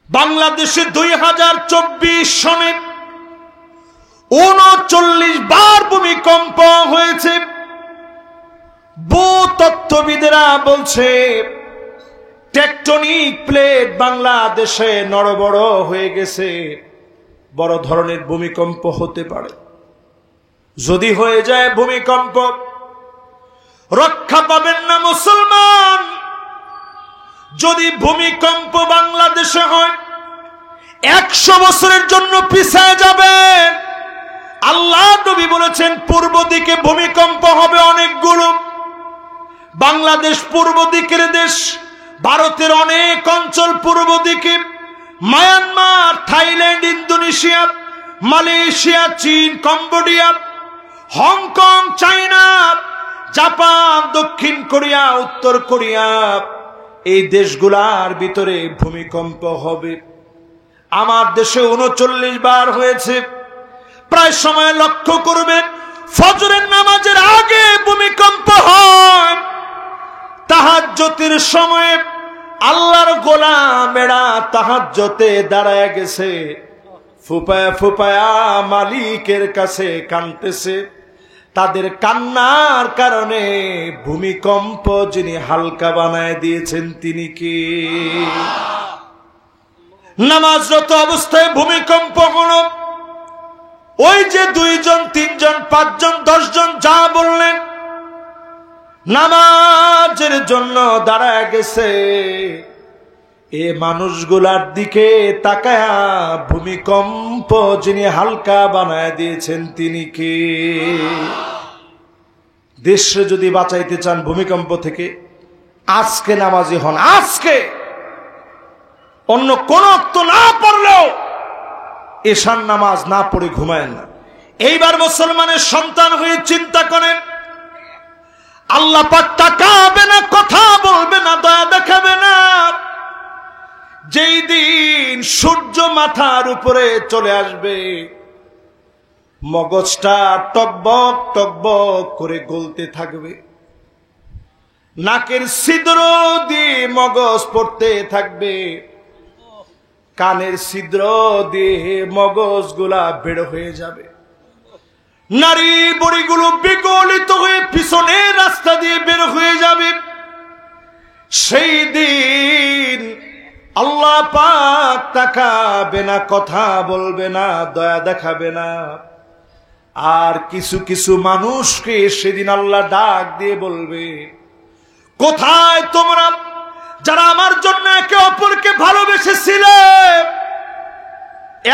বাংলাদেশে 2024 সনে 39 বার ভূমিকম্প হয়েছে। ভূতত্ত্ববিদেরা বলছে টেকটনিক প্লেট বাংলাদেশে নড়বড় হয়ে গেছে, বড় ধরনের ভূমিকম্প হতে পারে। যদি হয়ে যায় ভূমিকম্প, রক্ষা পাবেন না মুসলমান। যদি ভূমিকম্প বাংলাদেশে হয় 100 বছরের জন্য পিছায় যাবেন। আল্লাহ নবী বলেছেন পূর্ব দিকে ভূমিকম্প হবে অনেকগুলো। বাংলাদেশ পূর্ব দিকের দেশ, ভারতের অনেক অঞ্চল পূর্ব দিকে, মায়ানমার, থাইল্যান্ড, ইন্দোনেশিয়া, মালয়েশিয়া, চীন, কম্বোডিয়া, হংকং, চায়না, জাপান, দক্ষিণ কোরিয়া, উত্তর কোরিয়া, এই দেশগুলার ভিতরে ভূমিকম্প হবে। আমার দেশে 39 বার হয়েছে। প্রায় সময় লক্ষ্য করবেন ফজরের নামাজের আগে ভূমিকম্প হয়। তাহাজ্জুদের সময়ে আল্লাহর গোলামেরা তাহাজ্জুদে দাঁড়ায় গেছে, ফুপায়া ফুপায়া মালিকের কাছে কাঁদতেছে। তাদের কান্নার কারণে ভূমিকম্প যিনি হালকা বানায় দিয়েছেন তিনি কে? নামাজরত অবস্থায় ভূমিকম্প হলো। ওই যে 2 জন 3 জন 5 জন 10 জন যা বললেন, নামাজের জন্য দাঁড়ায় গেছে, এ মানুষগুলার দিকে তাকায়া ভূমিকম্প যিনি হালকা বানায় দিয়েছেন তিনি কে? দেশে যদি বাঁচাইতে চান ভূমিকম্প থেকে, আজকে নামাজি হন। আজকে অন্য কোন ওয়াক্ত না পড়লেও এশার নামাজ না পড়ে ঘুমায়েন না। এইবার মুসলমানের সন্তান হয়ে চিন্তা করেন, আল্লাহ পাক তাকাবে না, কথা বলবে না, দয়া দেখাবে না। যেই দিন সূর্য মাথার উপরে চলে আসবে, মগজটা টকবক টকবক করে গলতে থাকবে, নাকের ছিদ্র দিয়ে মগজ পড়তে থাকবে, কানের ছিদ্র দিয়ে মগজগুলা বের হয়ে যাবে, নারী বড়িগুলো বিগলিত হয়ে পিছনের রাস্তা দিয়ে বের হয়ে যাবে। সেই দিন আল্লাহ পাক তাকাবে না, কথা বলবে না, দয়া দেখাবে না। আর কিছু কিছু মানুষকে সেদিন আল্লাহ ডাক দিয়ে বলবে, কোথায় তোমরা যারা আমার জন্য একে অপরকে ভালোবেসেছিলে?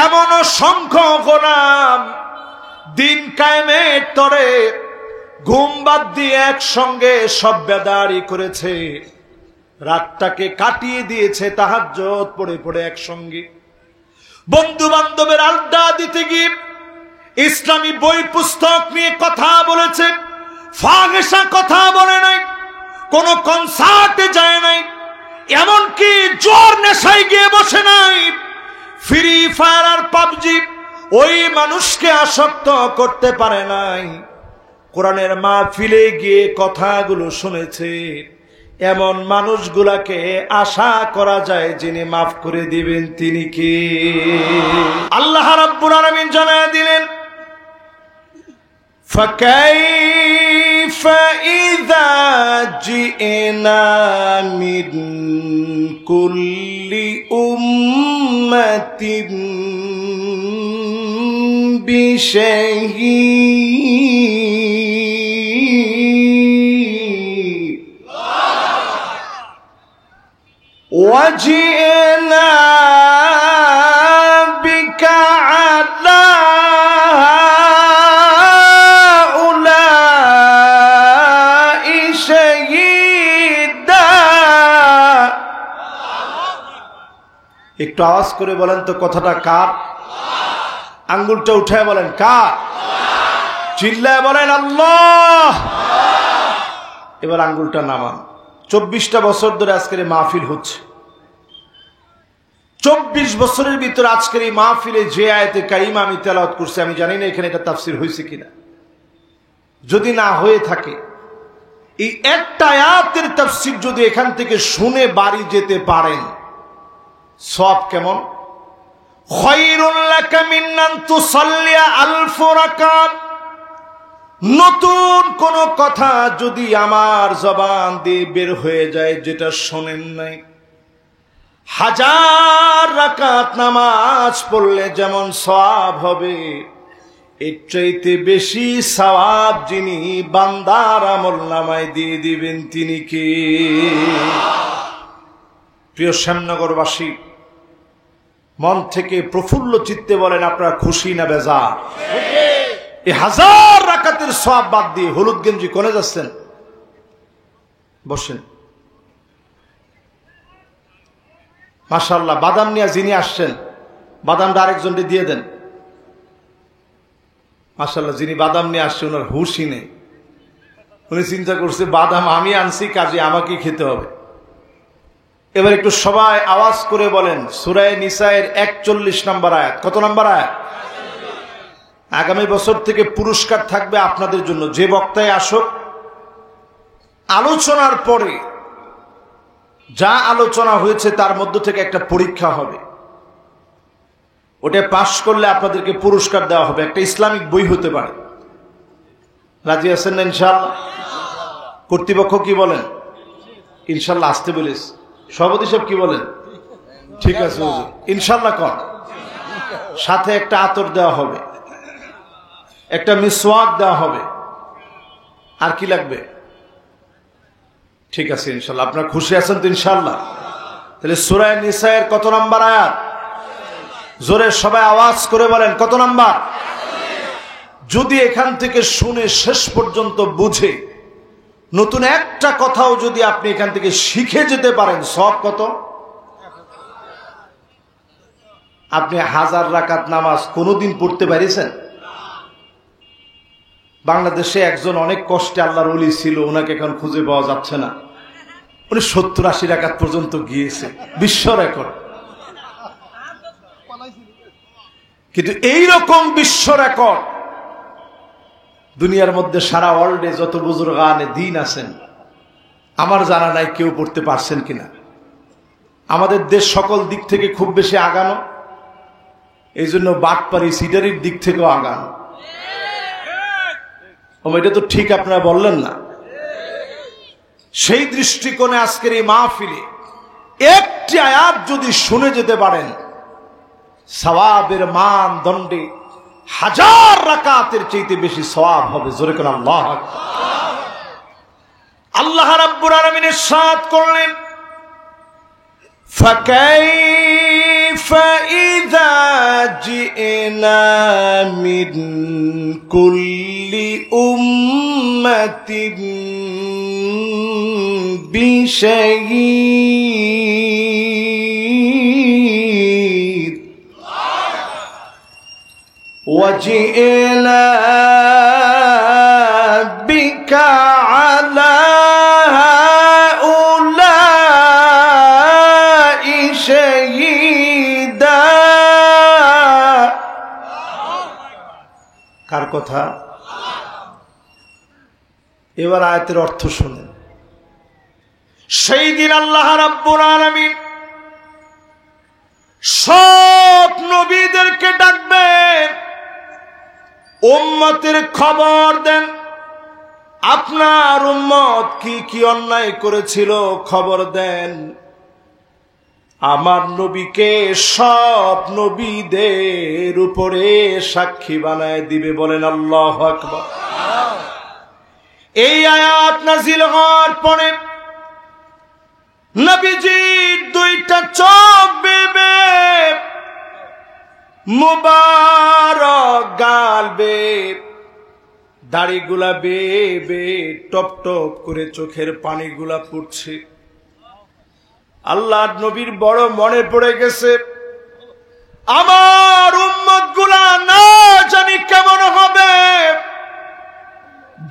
এমন অসংখ্য গোলাম দিন কায়েমের তরে ঘুম বাদ দিয়ে একসঙ্গে সব বেদারি করেছে, রাতটাকে কাটিয়ে দিয়েছে তাহাজ্জুদ পড়ে পড়ে একসঙ্গে, বন্ধু বান্ধবের আড্ডা দিতে গিয়ে ইসলামী বই পুস্তক নিয়ে কথা বলেছে, ফাহিশা কথা বলে নাই, কোন কনসার্টে যায় নাই, এমনকি জোর নেশায় গিয়ে বসে নাই। ফ্রি ফায়ার আর পাবজি ওই মানুষকে আসক্ত করতে পারে নাই। কোরআনের মাহফিলে গিয়ে কথাগুলো শুনেছে। এমন মানুষগুলাকে আশা করা যায় যিনি মাফ করে দিবেন তিনি কে? আল্লাহ রাব্বুল আলামিন জানায় দিলেন, فَكَيْفَ إِذَا جِئْنَا مِنْ كُلِّ أُمَّةٍ بِشَهِيدٍ وَجِئْنَا بِكَ عَلَى هؤلاء شهيدا। একটু আওয়াজ করে বলেন তো কথাটা কার? আঙ্গুলটা উঠায় বলেন কার? চিল্লায় বলেন আল্লাহ। এবার আঙ্গুলটা নামান। 24টা বছর ধরে আজকের মাহফিল হচ্ছে। 24 বছরের ভিতরে আজকের এই মাহফিলে যে আয়াতে কারিমা আমি তেলাওয়াত করছি, আমি জানি না এখানে এটা তাফসীর হয়েছে কিনা। যদি না হয়ে থাকে, এই একটা আয়াতের তাফসীর যদি এখান থেকে শুনে বাড়ি যেতে পারেন, সওয়াব কেমন? খায়রুল লাকা মিন আন তুসাল্লিয়া আলফ রাকাত। নতুন কোন কথা যদি আমার জবান দিয়ে বের হয়ে যায় যেটা শোনেন নাই, 1000 রাকাত নামাজ পড়লে যেমন সওয়াব হবে, এর চাইতে বেশি সওয়াব যিনি বান্দার আমলনামায় দিয়ে দিবেন তিনি কে? প্রিয় শ্যামনগরবাসী, মন থেকে প্রফুল্ল চিত্তে বলেন আপনারা খুশি না বেজার? এই 1000 রাকাতের সওয়াব বাদ দিয়ে হলুদ গেঞ্জি কোনে যাচ্ছেন? বসেন। মাশাআল্লাহ, বাদাম নিয়ে যিনি আসছেন বাদামটা আরেকজনকে দিয়ে দেন। মাশাআল্লাহ, যিনি বাদাম নিয়ে আসছে ওনার হুশই নেই। উনি চিন্তা করছে বাদাম আমি আনছি, কাজে আমাকে খেতে হবে। এবার একটু সবাই আওয়াজ করে বলেন সূরা নিসায়ের 41 নম্বর আয়াত। কত নম্বর আয়াত? আগামী বছর থেকে পুরস্কার থাকবে আপনাদের জন্য। যে বক্তায় আসুক, আলোচনার পরে যা আলোচনা হয়েছে তার মধ্য থেকে একটা পরীক্ষা হবে, ওটা পাশ করলে আপনাদেরকে পুরস্কার দেওয়া হবে। একটা ইসলামিক বই হতে পারে। রাজি আছেন না ইনশাআল্লাহ? কর্তৃপক্ষ কি বলেন? ইনশাআল্লাহ আসতে বলিস। সভাপতি সাহেব কি বলেন? ঠিক আছে ইনশাআল্লাহ কর। সাথে একটা আতর দেওয়া হবে, একটা মিসওয়াক দেওয়া হবে। আর কি লাগবে? ঠিক আছে ইনশাআল্লাহ। আপনারা খুশি আছেন তো ইনশাআল্লাহ? তাহলে সূরা নিসায়ের কত নাম্বার আয়াত? জোরে সবাই আওয়াজ করে বলেন কত নাম্বার? যদি এখান থেকে শুনে শেষ পর্যন্ত বুঝে নতুন একটা কথাও যদি আপনি এখান থেকে শিখে যেতে পারেন, সব কত? আপনি 1000 রাকাত নামাজ কোনোদিন পড়তে পারিছেন? বাংলাদেশে একজন অনেক কষ্টে আল্লাহর ওলি ছিল, ওনাকে এখন খুঁজে পাওয়া যাচ্ছে না। উনি 70-80 রাকাত পর্যন্ত গিয়েছে, বিশ্ব রেকর্ড। কিন্তু এইরকম বিশ্ব রেকর্ড দুনিয়ার মধ্যে সারা ওয়ার্ল্ডে যত বুজুর্গানে দ্বীন আছেন আমার জানা নাই কেউ পড়তে পারছেন কিনা। আমাদের দেশ সকল দিক থেকে খুব বেশি আগানো, এই জন্য বাটপারি সিটারির দিক থেকেও আগানো। এটা তো ঠিক আপনারা বললেন না। সেই দৃষ্টিকোণে আজকের এই মাহফিলে একটি আয়াত যদি শুনে যেতে পারেন, সওয়াবের মানদণ্ডে 1000 রাকাতের চাইতে বেশি সওয়াব হবে। জোরে করে আল্লাহু আকবার। আল্লাহ রাব্বুল আলামিন ইরশাদ করলেন, ফাকাইফা ইযা জিনা মিন কুল্লি উম্মাতিন বিশাহীদ وجئنا بك على هؤلاء شهيدا। কার কথা? এবার আয়াতের অর্থ শুনেন। সেই দিন আল্লাহ রাব্বুল আলামিন সব নবীদেরকে ডাকবেন, উম্মতের খবর দেন, আপনার উম্মত কি কি অন্যায় করেছিল খবর দেন। আমার নবীকে সব নবীদের উপরে সাক্ষী বানায় দিবে। বলেন আল্লাহু আকবার। এই আয়াত নাযিল হওয়ার পরে নবীজির 2টা চোখ বেবে, মুবারক গাল বে, দাড়িগুলা বেবে টপ টপ করে চোখের পানিগুলা পড়ছে। আল্লাহর নবীর বড় মনে পড়ে গেছে, আমার উম্মত গুলা না জানি কেমন হবে।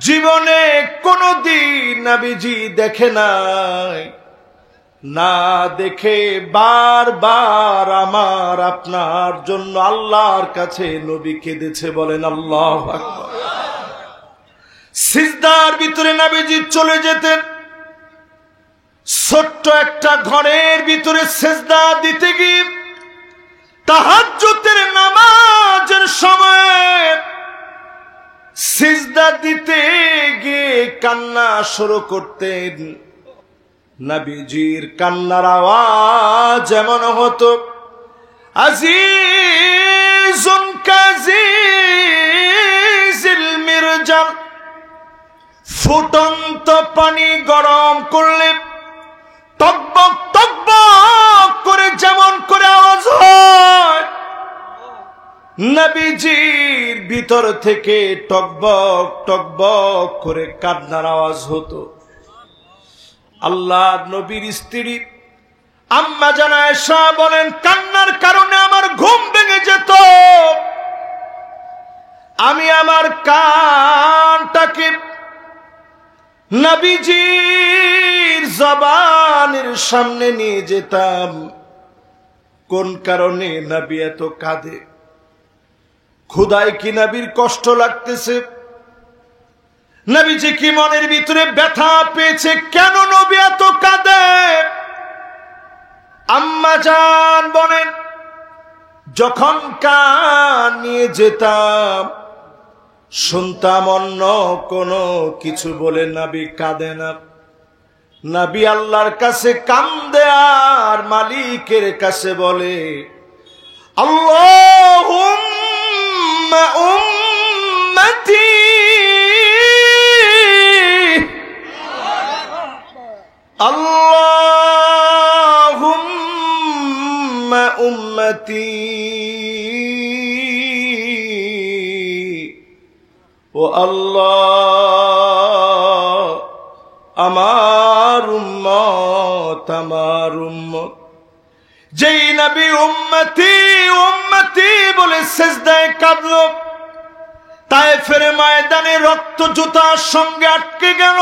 জীবনে কোনদিন নবীজি দেখে নাই, না দেখে বারবার আমার আপনার জন্য আল্লাহর কাছে নবী কেঁদেছে। বলেন আল্লাহু আকবার। সিজদার ভিতরে নবীজি চলে যেতেন, ছোট্ট একটা ঘরের ভিতরে সেজদা দিতে গিয়ে তাহাজ্জুদের নামাজের সময় সিজদা দিতে গিয়ে কান্না শুরু করতেন। নবীজির কান্নার আওয়াজ এমন হতো, আজিজুন কাজিজিল মিরজাল, ফুটন্ত পানি গরম করলে টকবক টকবক করে যেমন করে আওয়াজ হয়, নবীজির ভিতর থেকে টকবক টকবক করে কান্নার আওয়াজ হতো। আল্লাহর নবীর স্ত্রী আম্মা জান আয়েশা বলেন, কান্নার কারণে আমার ঘুম ভেঙে যেত। আমি আমার কানটাকে নবীজির জবানের সামনে নিয়ে যেতাম। কোন কারণে নবী এত কাঁদে? খুদায় কি নবীর কষ্ট লাগতেছে? নবীজি কি মনের ভিতরে ব্যথা পেয়েছে? কেন নবী এত কাঁদে? আম্মা জান বলেন, যখন কান নিয়ে যেতাম শুনতাম অন্য কোনো কিছু বলে নবী কাঁদে না। নবী আল্লাহর কাছে কান্দে আর মালিকের কাছে বলে, আল্লাহুম্মা উম্মতি, আল্লাহুম্মা উম্মতি, ও আল্লাহ আমার উম্মত, আমার উম্মত। যেই নবী উম্মতি উম্মতি বলে সিজদায় কাঁদলো, তায়েফের ময়দানে রক্ত জুতার সঙ্গে আটকে গেল।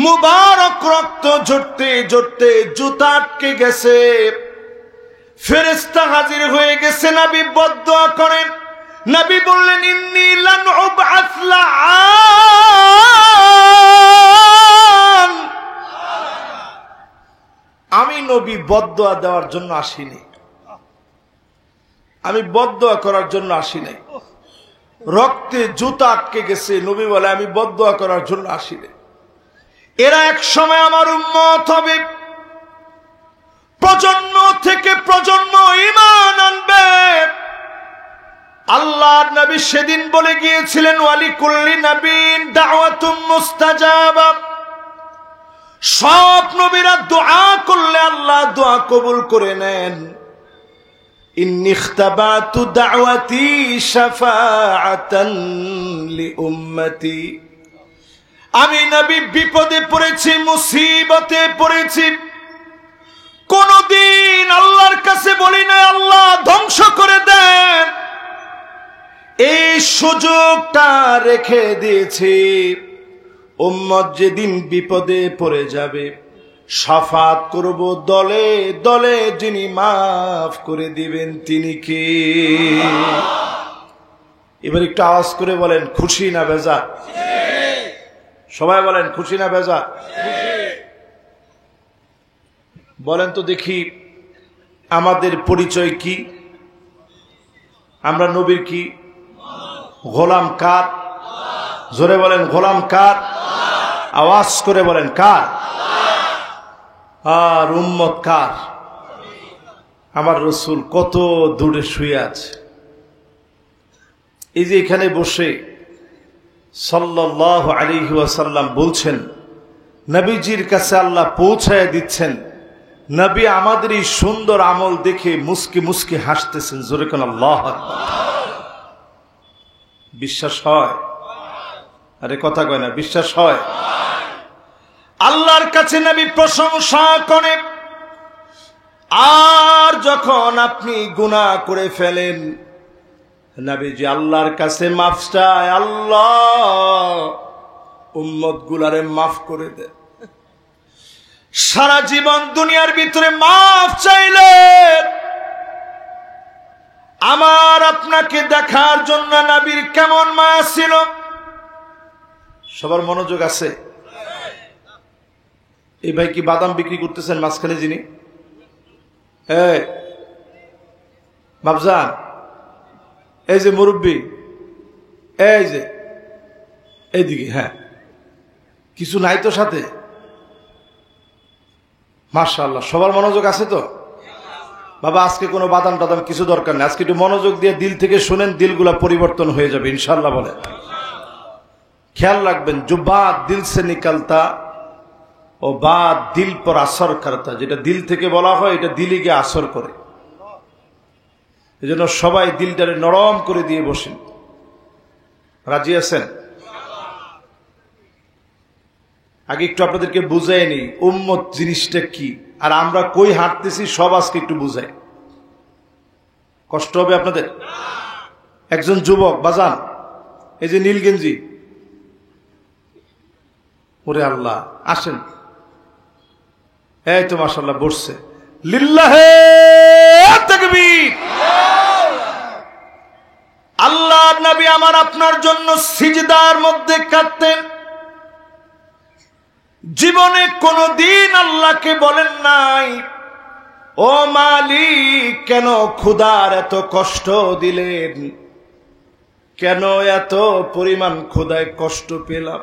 মুবারক রক্ত ঝরতে ঝরতে জুতা আটকে গেছে। ফেরেশতা হাজির হয়ে গেছে। নবী বদদুয়া করেন। নবী বললেন, ইন্নী লান উবআস লাআন, আমি নবী বদদুয়া দেওয়ার জন্য আসিনি, আমি বদদুয়া করার জন্য আসি নাই। রক্তে জুতা আটকে গেছে, নবী বলে আমি বদদুয়া করার জন্য আসিনি। এরা এক সময় আমার উম্মত হবে, প্রজন্ম থেকে প্রজন্ম ঈমান আনবে। আল্লাহর নবী সেদিন বলে গিয়েছিলেন, ওয়ালিকুল্লি নবীন দাওয়াতুম মুস্তাজাবা, সব নবীরা দোয়া করলে আল্লাহ দোয়া কবুল করে নেন। ইন্নী ইখতাবাতু দাওয়াতি শাফাআতান লিউম্মতি, আমি নবী বিপদে পড়েছি, মুসিবতে পড়েছি, কোনদিন আল্লাহর কাছে বলি না আল্লাহ ধ্বংস করে দেন। এই সুযোগটা রেখে দিয়েছি, উম্মত যেদিন বিপদে পড়ে যাবে শাফাত করব দলে দলে, যিনি মাফ করে দিবেন তিনি কে? এবার একটু আওয়াজ করে বলেন, খুশি না বেজা? সবাই বলেন, খুশি না বেজা? বলেন তো দেখি, আমাদের পরিচয় কি? আমরা নবীর কি? গোলাম কার? জোরে বলেন, গোলাম কার? আওয়াজ করে বলেন, কার? আর উম্মত কার? আমার রাসূল কত দূরে শুয়ে আছে। এই যে এখানে বসে সাল্লাল্লাহু আলাইহি ওয়াসাল্লাম বলছেন, নবীজির কাছে আল্লাহ পৌঁছায় দিচ্ছেন। নবী আমাদের এই সুন্দর আমল দেখে মুস্কি মুস্কি হাসতেছেন। জোরে কোন আল্লাহু আকবার। বিশ্বাস হয়? আরে কথা কয় না, বিশ্বাস হয়? আল্লাহর কাছে নবী প্রশংসা করে। আর যখন আপনি গুনাহ করে ফেলেন, নবীজি আল্লাহর কাছে মাফ চায়, আল্লাহ উম্মত গুলারে মাফ করে দে। সারা জীবন দুনিয়ার ভিতরে মাফ চাইলেন। আমার আপনাকে দেখার জন্য নবীর কেমন মায়া ছিল। সবার মনোযোগ আছে? এই ভাই কি বাদাম বিক্রি করতেছেন মাঝখানে যিনি? বাবজান, এই যে মুরব্বী, এই যে এইদিকে, হ্যাঁ, কিছু নাই তো সাথে? মাশাআল্লাহ, সবার মনোযোগ আছে তো? বাবা, আজকে কোনো বাদাম টাদাম কিছু দরকার নেই, আজকে একটু মনোযোগ দিয়ে দিল থেকে শুনেন, দিলগুলা পরিবর্তন হয়ে যাবে ইনশাআল্লাহ। বলে খেয়াল রাখবেন, जो बात दिल से निकलता ও বাত দিল পর আসর করতা, যেটা দিল থেকে বলা হয় এটা দিলে গিয়ে আসর করে। এজন্য সবাই দিলটারে নরম করে দিয়ে বসেন। রাজি আছেন? আগে একটু আপনাদেরকে বুঝাই নি উম্মত জিনিসটা কি, আর আমরা কই হাঁটতেছি সব আজকে একটু বুঝাই। কষ্ট হবে আপনাদের? একজন যুবক বাজান, এই যে নীলগেঞ্জি, ওরে আল্লাহ, আসেন, এই তো মাশাআল্লাহ বসছে। লিল্লাহে তাকবীর। আল্লাহ নবী আমার আপনার জন্য সিজদার মধ্যে কাঁদতেন। জীবনে কোনদিন আল্লাহকে বলেন নাই, ও মালিক কেন ক্ষুধার এত কষ্ট দিলেন, কেন এত পরিমাণ ক্ষুধায় কষ্ট পেলাম।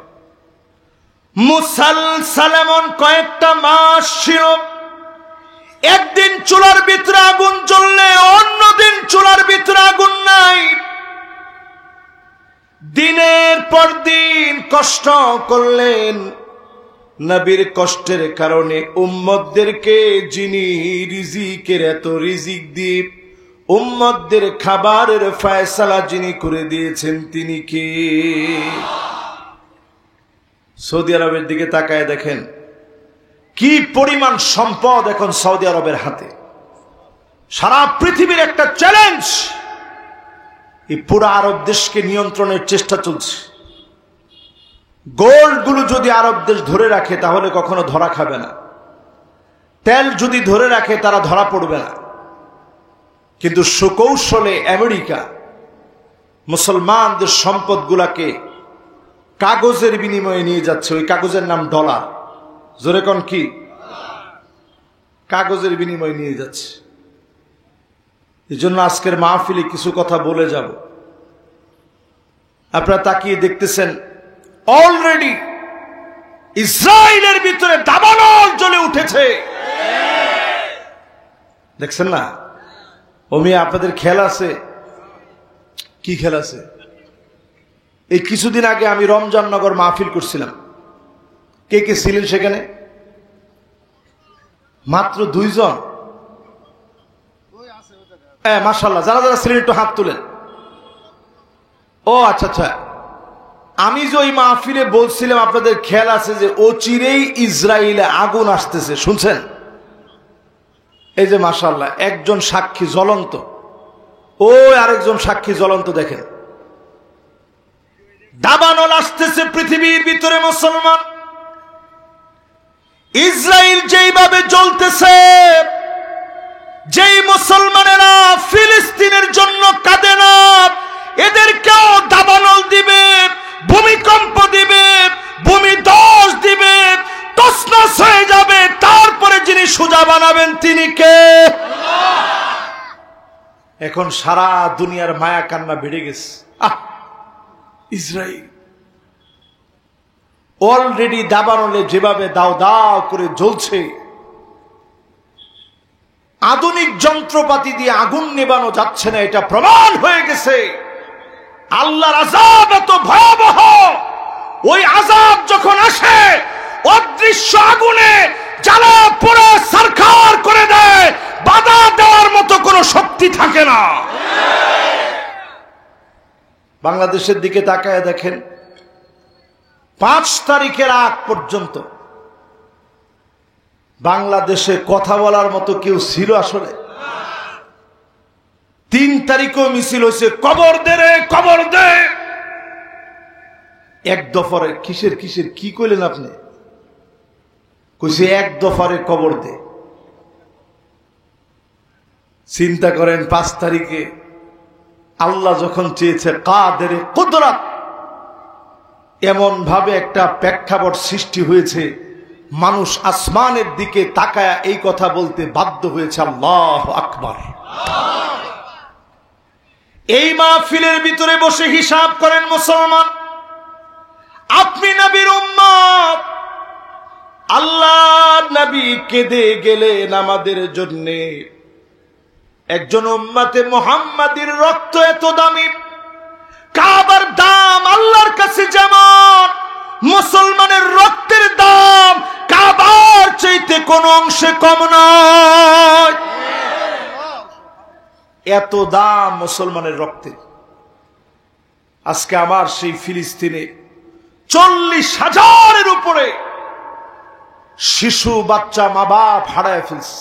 মুসালসাল এমন কয়েকটা মাস ছিল, একদিন চুলার ভিতরে আগুন জ্বললে অন্যদিন চুলার ভিতরে আগুন নাই। দিনের পর দিন কষ্ট করলেন। নবীর কষ্টের কারণে উম্মতদেরকে যিনি রিজিকের এত রিজিক দিয়ে উম্মতদের খাবারের ফয়সালা যিনি করে দিয়েছেন তিনি কে? সৌদি আরবের দিকে তাকায় দেখেন কি পরিমাণ সম্পদ এখন সৌদি আরবের হাতে। সারা পৃথিবীর একটা চ্যালেঞ্জ, এই পুরো আরব দেশকে নিয়ন্ত্রণের চেষ্টা চলছে। গোল্ড গুলো যদি আরব দেশ ধরে রাখে তাহলে কখনো ধরা খাবে না, তেল যদি ধরে রাখে তারা ধরা পড়বে না। কিন্তু সুকৌশলে আমেরিকা মুসলমানদের সম্পদ গুলাকে কাগজের বিনিময়ে নিয়ে যাচ্ছে। ওই কাগজের নাম ডলার। জোরে কোন কি? কাগজের বিনিময়ে নিয়ে যাচ্ছে। এই জন্য আজকের মাহফিলে কিছু কথা বলে যাব। আপনারা তাকিয়ে দেখতেছেন অলরেডি ইসরায়েলের ভিতরে দাবানল জ্বলে উঠেছে। দেখছেন না? ওমি আপনাদের খেয়াল আছে? কি খেয়াল আছে? এই কিছুদিন আগে আমি রমজাননগর মাহফিল করছিলাম। কে কে ছিলেন সেখানে? মাত্র 2 জন। মাশাআল্লাহ, যারা যারা ছিলেন একটু হাত তুলেন। ও আচ্ছা আচ্ছা, আমি যে ওই মাহফিলে বলছিলাম আপনাদের খেয়াল আছে যে অচিরেই ইসরায়েলে আগুন আসতেছে, শুনছেন? এই যে মাশাআল্লাহ একজন সাক্ষী জ্বলন্ত, ও আরেকজন সাক্ষী জ্বলন্ত। দেখেন দাবানল আসতেছে পৃথিবীর ভিতরে। মুসলমান ইসরায়েল যেইভাবে জ্বলতেছে, যেই মুসলমানেরা ফিলিস্তিনের জন্য কাঁদে না, এদেরকেও দাবানল দিবে, ভূমিকম্প দিবে, ভূমি ধস দিবে, তছনছ হয়ে যাবে। তারপরে যিনি সোজা বানাবেন তিনি কে? এখন সারা দুনিয়ার মায়া কান্না বেড়ে গেছে। ইসরায়েল অলরেডি দাবানলে যেভাবে দাও দাও করে জ্বলছে, আধুনিক যন্ত্রপাতি দিয়ে আগুন নেবানো যাচ্ছে না, এটা প্রমাণ হয়ে গেছে। আল্লাহর আযাব এত ভয়াবহ, ওই আযাব যখন আসে অদৃশ্য আগুনে জ্বালা পুরো সরকার করে দেয়, বাধা দেওয়ার মতো কোনো শক্তি থাকে না। বাংলাদেশের দিকে তাকায় দেখেন, 5 তারিখের আগ পর্যন্ত বাংলাদেশে কথা বলার মতো কেউ ছিল আসলে? 3 তারিখও মিছিল হয়েছে, কবর দে রে কবর দে। এক দফারে কিসের কিসের কি কইলেন আপনি? কইছে এক দফারে কবর দে। চিন্তা করেন 5 তারিখে আল্লাহ যখন চেয়েছে কাদের কুদরত, এমন ভাবে একটা প্রেক্ষাপট সৃষ্টি হয়েছে মানুষ আসমানের দিকে তাকায়া এই কথা বলতে বাধ্য হয়েছে, আল্লাহু আকবার। এই মাহফিলের ভিতরে বসে হিসাব করেন মুসলমান, আপনি নবীর উম্মত, আল্লাহর নবী কেঁদে গেলেন আমাদের জন্য। একজন উম্মতে মুহাম্মাদির রক্ত এত দামি, কাবার দাম আল্লাহর কাছে যেমন, মুসলমানের রক্তের দাম কাবার চাইতে কোন অংশে কম নয়। এত দাম মুসলমানের রক্তের। আজকে আমার সেই ফিলিস্তিনে 40,000-এর উপরে শিশু বাচ্চা মা বাপ হারায় ফেলছে।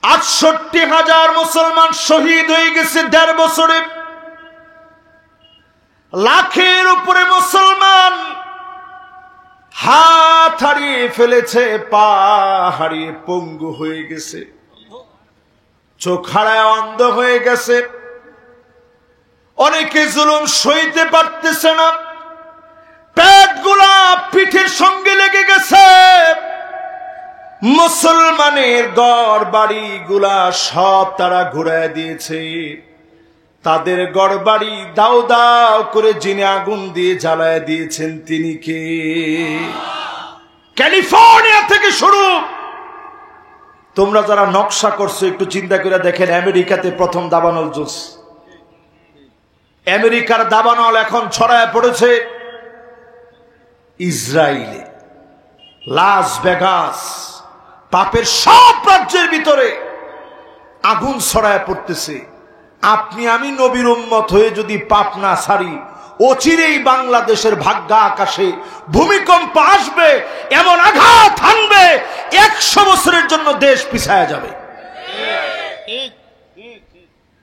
68,000 মুসলমান শহীদ হয়ে গেছে 1.5 বছরে। লাখের উপরে মুসলমান হাত হারিয়ে ফেলেছে, পা হারিয়ে পঙ্গু হয়ে গেছে, চোখ হারায় অন্ধ হয়ে গেছে। অনেকে জুলুম সইতে পারতেছে না, পেটগুলা পিঠের সঙ্গে লেগে গেছে। মুসলমানের ঘর বাড়ি গুলা সব তারা ঘুরায় দিয়েছে। তাদের ঘর বাড়ি দাও দাও করে যিনি আগুন দিয়ে জ্বালায় দিয়েছেন তিনি কে? ক্যালিফোর্নিয়া থেকে শুরু। তোমরা যারা নকশা করছো একটু চিন্তা করে দেখেন, আমেরিকাতে প্রথম দাবানল জুস, আমেরিকার দাবানল এখন ছড়ায় পড়েছে ইসরায়েলে, লাস ভেগাস, পাপের সব রাজ্যের ভিতরে আগুন ছড়ায় পড়তেছে। আপনি আমি নবীর উম্মত হয়ে যদি পাপ না ছাড়ি, অচিরেই বাংলাদেশের ভাগ্যা আকাশে ভূমিকম্প আসবে, এমন আঘাত হানবে 100 বছরের জন্য দেশ পিছায়া যাবে।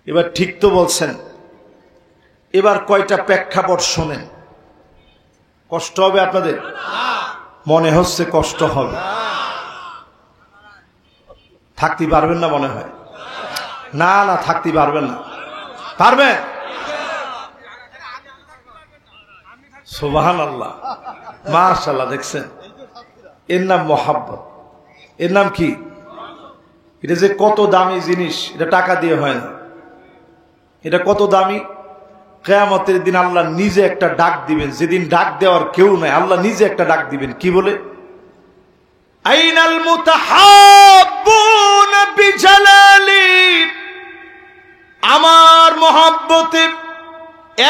এবার ঠিক তো বলছেন। এবার কয়টা প্রেক্ষাপট শোনেন, কষ্ট হবে আপনাদের? মনে হচ্ছে কষ্ট হবে, থাকতে পারবেন না মনে হয়। না না, থাকতে পারবেন না। পারবেন? সুবহানাল্লাহ, মাশাআল্লাহ। দেখছেন, এর নাম মহাব্বত। এর নাম কি? এটা যে কত দামি জিনিস, এটা টাকা দিয়ে হয় না। এটা কত দামি, কিয়ামতের দিন আল্লাহ নিজে একটা ডাক দিবেন, যেদিন ডাক দেওয়ার কেউ নাই, আল্লাহ নিজে একটা ডাক দিবেন। কি বলে? আইনাল মুতাহাব্বুনা বিজালালি, আমার মহব্বতে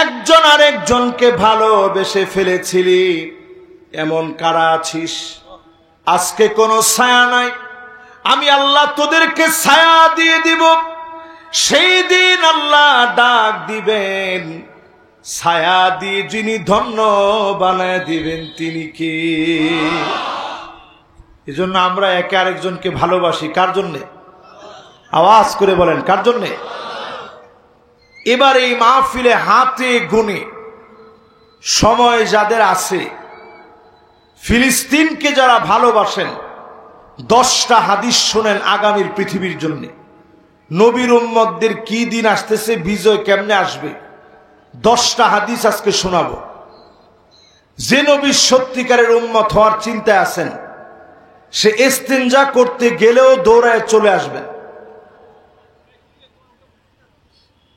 একজন আরেকজনকে ভালোবেসে ফেলেছিলি, এমন কারা আছিস? আজকে কোনো ছায়া নাই, আমি আল্লাহ তোদেরকে ছায়া দিয়ে দিব। সেই দিন আল্লাহ ডাক দিবেন, ছায়া দিয়ে যিনি ধন্য বানায় দিবেন তিনি কে? এজন্য আমরা একে আরেকজনকে ভালোবাসি। কার জন্যে? আওয়াজ করে বলেন, কার জন্যে? এবার এই মাহফিলে হাতে গুনে সময় যাদের আছে, ফিলিস্তিনকে যারা ভালোবাসেন, 10টা হাদিস শোনেন আগামীর পৃথিবীর জন্য। নবীর উম্মতদের কি দিন আসতেছে, বিজয় কেমনে আসবে, 10টা হাদিস আজকে শোনাবো। যে নবীর সত্যিকারের উম্মত হওয়ার চিন্তায় আছেন, সে ইস্তেঞ্জা করতে গেলেও দৌড়ায় চলে আসবেন।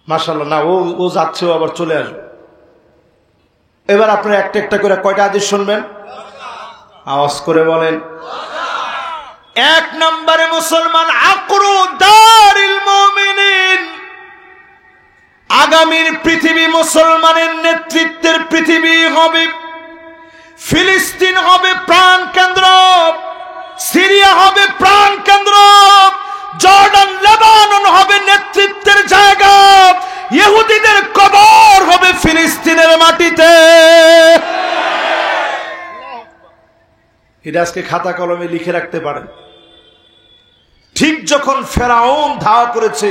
মাশাআল্লাহ, না ও যাচ্ছে, ও আবার চলে আসবে। এবার আপনারা একটা একটা করে কয়টা হাদিস শুনবেন? আওয়াজ করে বলেন। 1 নম্বরে মুসলমান, আকরু দারিল মুমিনিন, আগামীর পৃথিবী মুসলমানের নেতৃত্বের পৃথিবী হবে। ফিলিস্তিন হবে প্রাণ কেন্দ্র, সিরিয়া হবে প্রাণ কেন্দ্র, জর্ডান লেবানন হবে নেতৃত্বের জায়গা, ইহুদিদের কবর হবে ফিলিস্তিনের মাটিতে। এটা আজকে খাতা কলমে লিখে রাখতে পারেন। ঠিক যখন ফেরাউন ধাওয়া করেছে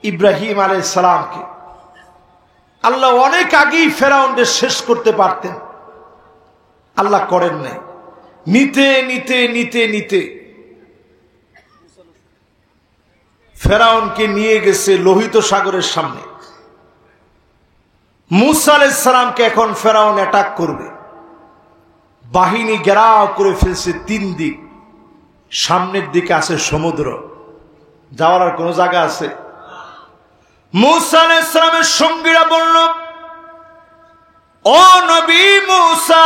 ইব্রাহিম আলাইহিস সালামকে, আল্লাহ অনেক আগেই ফেরাউনদের শেষ করতে পারতেন, আল্লাহ করেন নাই। নিতে নিতে নিতে নিতে ফেরাউনকে নিয়ে গেছে লোহিত সাগরের সামনে। মূসা আলাইহিস সালামকে এখন ফেরাউন অ্যাটাক করবে। বাহিনী ঘেরাও করে ফেলছে 3 দিক। সামনের দিকে আছে সমুদ্র, যাওয়ার আর কোন জায়গা আছে? মূসা আলাইহিস সালামের সঙ্গীরা বলল, ও নবী মূসা,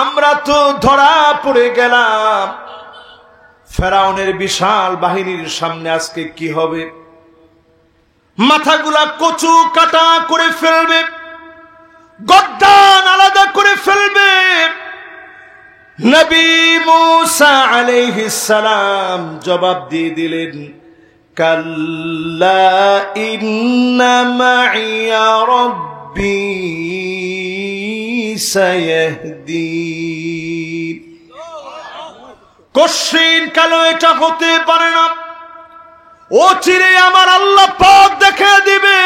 আমরা তো ধরা পড়ে গেলাম, ফেরাউনের বিশাল বাহিনীর সামনে আজকে কি হবে? মাথাগুলা কচু কাটা করে ফেলবে, গর্দান আলাদা করে ফেলবে। নবী মূসা আলাইহিস সালাম জবাব দিয়ে দিলেন, কাল্লা ইন্না মাইয়া রাব্বী সায়াহদিন। কঠিন কালো এটা হতে পারে না, ও চিরে আমার আল্লাহ পথ দেখে দিবে।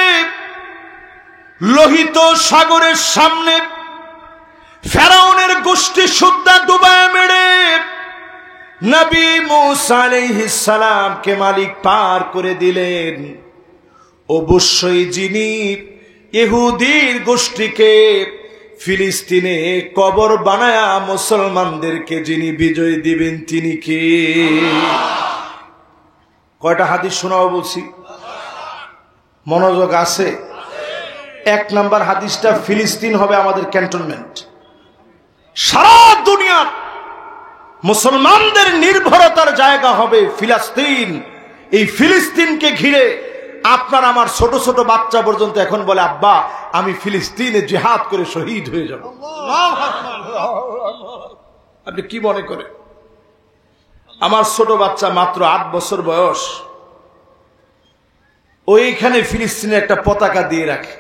লোহিত সাগরের সামনে ফেরাউনের গোষ্ঠী সুদ্ধা ডুবায় মেরে নবী মূসা আলাইহিস সালামকে মালিক পার করে দিলেন। অবশ্যই যিনি ইহুদির গোষ্ঠীকে ফিলিস্তিনে কবর বানায়া মুসলমানদেরকে যিনি বিজয় দিবেন তিনি কে? কয়টা হাদিস শোনাবো বলছি, মনোযোগ আছে? 1 নাম্বার হাদিসটা, ফিলিস্তিন হবে আমাদের ক্যান্টনমেন্ট। সারা দুনিয়ার মুসলমানদের নির্ভরতার জায়গা হবে ফিলিস্তিন। এই ফিলিস্তিনকে ঘিরে আপনার আমার ছোট ছোট বাচ্চা পর্যন্ত এখন বলে, আব্বা আমি ফিলিস্তিনে জিহাদ করে শহীদ হয়ে যাব। আপনি কি মনে করেন? আমার ছোট বাচ্চা মাত্র 8 বছর বয়স, ওইখানে ফিলিস্তিনের একটা পতাকা দিয়ে রাখে,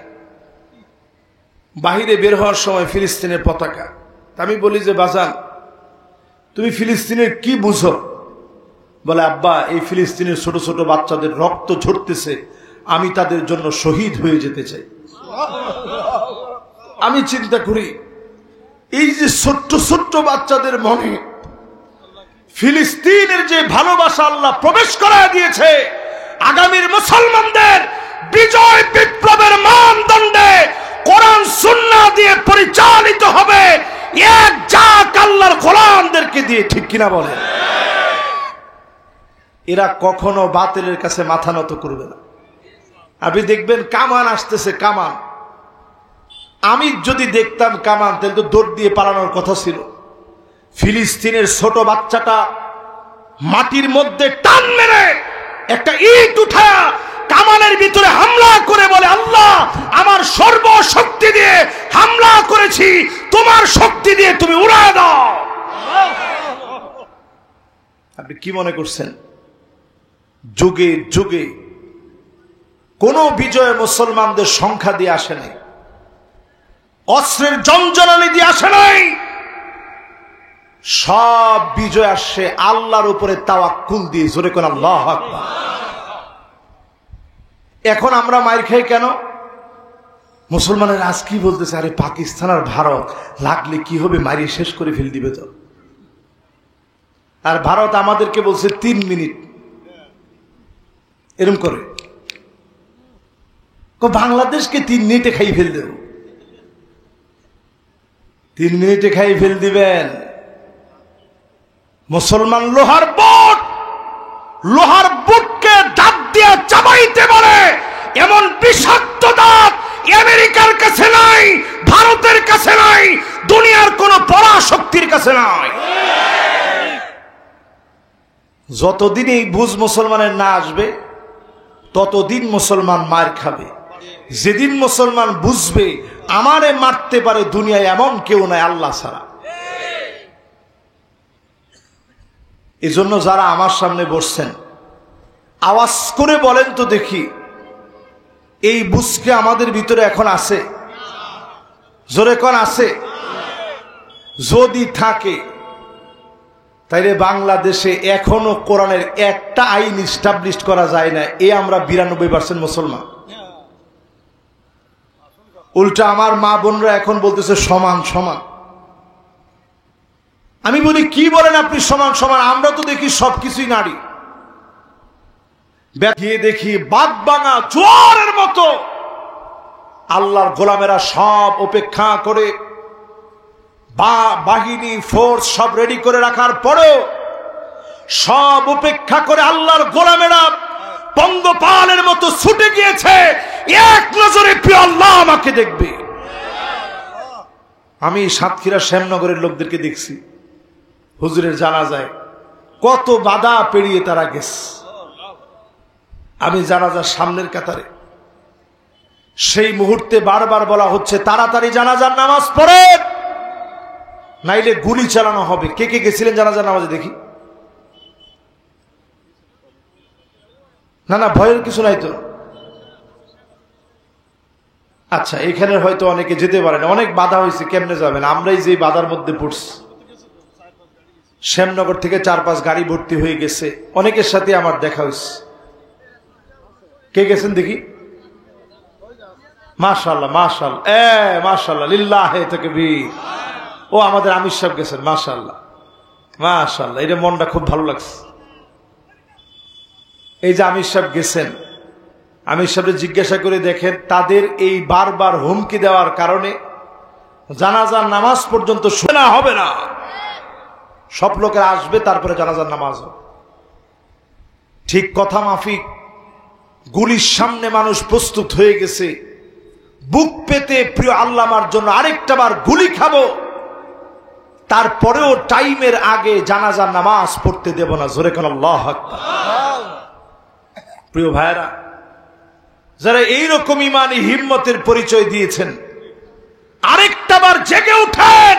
বাহিরে বের হওয়ার সময় ফিলিস্তিনের পতাকা। আমি বলি যে বাজান তুমি ফিলিস্তিনের কি বুঝো? বলে আব্বা এই ফিলিস্তিনের ছোট ছোট বাচ্চাদের রক্ত ঝরতেছে, আমি তাদের জন্য শহীদ হয়ে যেতে চাই। আমি চিন্তা করি এই যে ছোট্ট ছোট্ট বাচ্চাদের মনে ফিলিস্তিনের যে ভালোবাসা আল্লাহ প্রবেশ করায় দিয়েছে, আগামীর মুসলমানদের বিজয় বিপ্লবের মানদণ্ডে কোরআন সুন্নাহ দিয়ে পরিচালিত হবে, এক জাক আল্লাহর গোলামদেরকে দিয়ে। ঠিক কিনা বলেন? এরা কখনো বাতিলের কাছে মাথা নত করবে না। আপনি দেখবেন কামান আসতেছে, কামান। আমি যদি দেখতাম কামান, তাহলে তো দৌড় দিয়ে পালানোর কথা ছিল। ফিলিস্তিনের ছোট বাচ্চাটা মাটির মধ্যে টান মেরে একটা ইট উঠায়া কামানের ভিতরে হামলা করে বলে, আল্লাহ আমার সর্বশক্তি দিয়ে হামলা করেছি, তোমার শক্তি দিয়ে তুমি উড়ায় দাও। আপনি কি মনে করছেন যুগে যুগে কোন বিজয় মুসলমানদের সংখ্যা দিয়ে আসে নাই, অস্ত্রের জঞ্জনানি দিয়ে আসে নাই। সব বিজয় আসছে আল্লাহর উপরে তাওয়াক্কুল দিয়ে। জোরে কোন আল্লাহু আকবার। এখন আমরা মাইর খাই কেন? মুসলমানের আজ কি বলতেছে, আরে পাকিস্তান আর ভারত লাগলে কি হবে, মারিয়ে শেষ করে ফেল দিবে তো। আর ভারত আমাদেরকে বলছে 3 মিনিট এরকম করে, বাংলাদেশকে 3 মিনিটে খাই ফেল দেব। 3 মিনিটে খাই ফেল দিবেন? মুসলমান লোহার বুট, লোহার বুটকে দাঁত দিয়ে চাবাইতে পারে এমন বিষাক্ত দাঁত আমেরিকার কাছে নাই, ভারতের কাছে নাই, দুনিয়ার কোন পরাশক্তির কাছে নাই। যতদিন এই বুঝ মুসলমানের না আসবে ততদিন মুসলমান মার খাবে। যেদিন মুসলমান বুঝবে আমারে মারতে পারে দুনিয়ায় এমন কেউ নাই আল্লাহ ছাড়া। এজন্য যারা আমার সামনে বসছেন আওয়াজ করে বলেন তো দেখি, এই বুঝকে আমাদের ভিতরে এখন আছে? জোরে কোন আছে? যদি থাকে তাইলে বাংলাদেশে এখনো কোরআনের একটা আইন ইস্টাবলিশ করা যায় না। আমরা 92% মুসলমান। উল্টা আমার মা বোনরা এখন বলতেছে সমান সমান। আমি বলি কি বলেন আপনি সমান সমান? আমরা তো দেখি সবকিছুই নারী। গিয়ে দেখি বাগবাঙা জোয়ারের মতো আল্লাহর গোলামেরা সব উপেক্ষা করে বাহিনী ফোর্স সব রেডি করে রাখার পরেও সব উপেক্ষা করে আল্লাহর গোলামেরা পঙ্গপালের মতো ছুটে গিয়েছে, এক নজরে প্রিয় আল্লাহ আমাকে দেখবে। আমি সাতক্ষীরা শ্যামনগরের লোকদেরকে দেখছি হুজুরের জানাজায় কত বাধা পেরিয়ে তারা গেছে। আমি জানাজার সামনের কাতারে, সেই মুহূর্তে বারবার বলা হচ্ছে তাড়াতাড়ি জানাজার নামাজ পড়েন, নাইলে গুলি চালানো হবে। কে কে গেছিলেন জানাজার নামাজে দেখি? না না, ভয়ের কিছু নাই তো। আচ্ছা, এখানে হয়তো অনেকে যেতে পারে না, অনেক বাধা হয়েছে, কেমনে যাবেন? আমরাই যে বাধার মধ্যে পড়ছি। শ্যামনগর থেকে 4-5 গাড়ি ভর্তি হয়ে গেছে, অনেকের সাথে আমার দেখা হয়েছে। কে গেছেন দেখি? মাশাআল্লাহ মাশাআল্লাহ, মাশাআল্লাহ, লিল্লাহে তাকবীর। ও আমাদের আমির সাহেব গেছেন, মাশাআল্লাহ মাশাআল্লাহ, এটা মনটা খুব ভালো লাগছে। এই যে আমির সাহেব গেছেন, আমির সাহেবকে জিজ্ঞাসা করে দেখেন, তাদের এই বারবার হুমকি দেওয়ার কারণে জানাজার নামাজ পর্যন্ত শোনা হবে না। সব লোকেরা আসবে, তারপরে জানাজার নামাজ হবে। ঠিক কথা মাফিক গুলির সামনে মানুষ প্রস্তুত হয়ে গেছে, বুক পেতে প্রিয় আল্লামার জন্য আরেকটা বার গুলি খাবো, তারপরেও টাইমের আগে জানাজার নামাজ পড়তে দেব না। জোরে কোন আল্লাহু আকবার। প্রিয় ভাইরা, যারা এইরকম ইমানি হিম্মতের পরিচয় দিয়েছেন, আরেকটা বার জেগে উঠেন,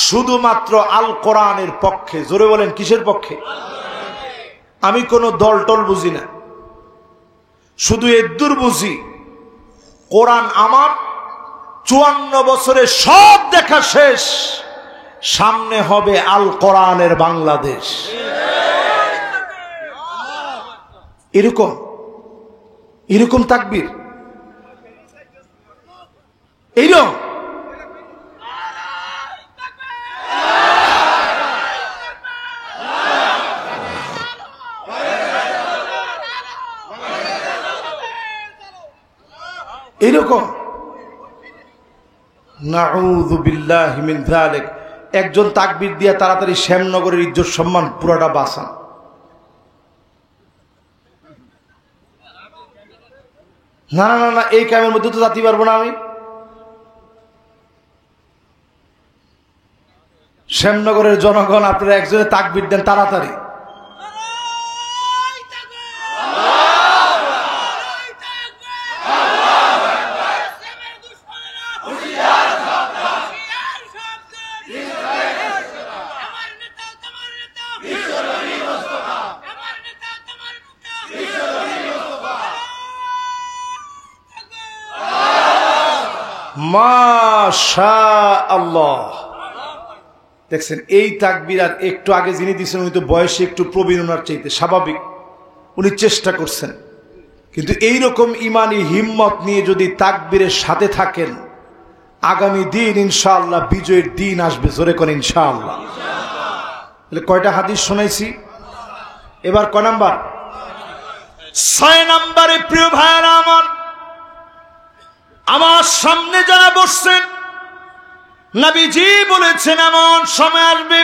শুধুমাত্র আল কোরআনের পক্ষে। জোরে বলেন, কিসের পক্ষে? আমি কোন দল টল বুঝি না, শুধু এদ্দুর বুঝি, কোরআন আমার 54 বছরে সব দেখা শেষ, সামনে হবে আল কোরআনের বাংলাদেশ। এরকম এরকম তাকবীর, এইরকম এরকম নাউযু বিল্লাহি মিন যালিক। একজন তাকবীর দিয়া তাড়াতাড়ি শ্যামনগরের ইজ্জত সম্মান পুরাটা বাঁচান। না না না, এই কামের মধ্যে তো যেতে পারবো না আমি। শ্যামনগরের জনগণ, আপনারা একজনে তাকবীর দেন তাড়াতাড়ি। মাশাআল্লাহ, দেখছেন এই তাকবীর। আর একটু আগে যিনি দিচ্ছেন উনি তো বয়সে একটু প্রবীণ, ওনার চাইতে স্বাভাবিক, উনি চেষ্টা করছেন। কিন্তু এইরকম ইমানি হিম্মত নিয়ে যদি তাকবীরের সাথে থাকেন, আগামী দিন ইনশাআল্লাহ বিজয়ের দিন আসবে। জোরে কোন ইনশাআল্লাহ। তাহলে কয়টা হাদিস শোনাইছি? এবার কয় নাম্বার? 6 নম্বরে প্রিয় ভাইরা আমার সামনে যারা বসছেন, নবীজি বলেছেন এমন সময় আসবে,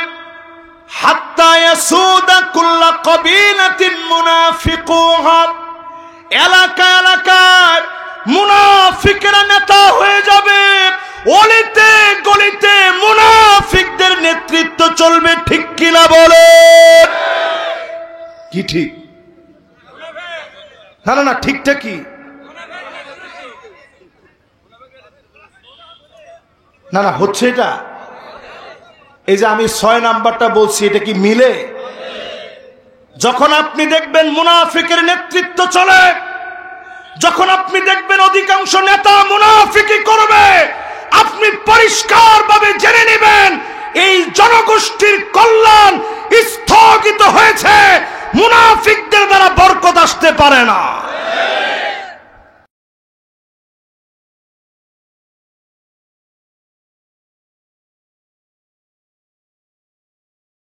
হাত্তা ইয়াসুদা কুল্লা কবিলাতিন মুনাফিকুহা, এলাকা এলাকায় মুনাফিকরা নেতা হয়ে যাবে, অলিতে গলিতে মুনাফিকদের নেতৃত্ব চলবে। ঠিক কিনা বলে? কি ঠিক? না না না, ঠিকটা কি? না না, হচ্ছে এটা। এই যে আমি 6 নাম্বারটা বলছি, এটা কি মিলে? যখন আপনি দেখবেন মুনাফিকের নেতৃত্ব চলে, যখন আপনি দেখবেন অধিকাংশ নেতা মুনাফিকি করবে, আপনি পরিষ্কারভাবে জেনে নেবেন এই জনগোষ্ঠীর কল্যাণ স্থগিত হয়েছে, মুনাফিকদের দ্বারা বরকত আসতে পারে না।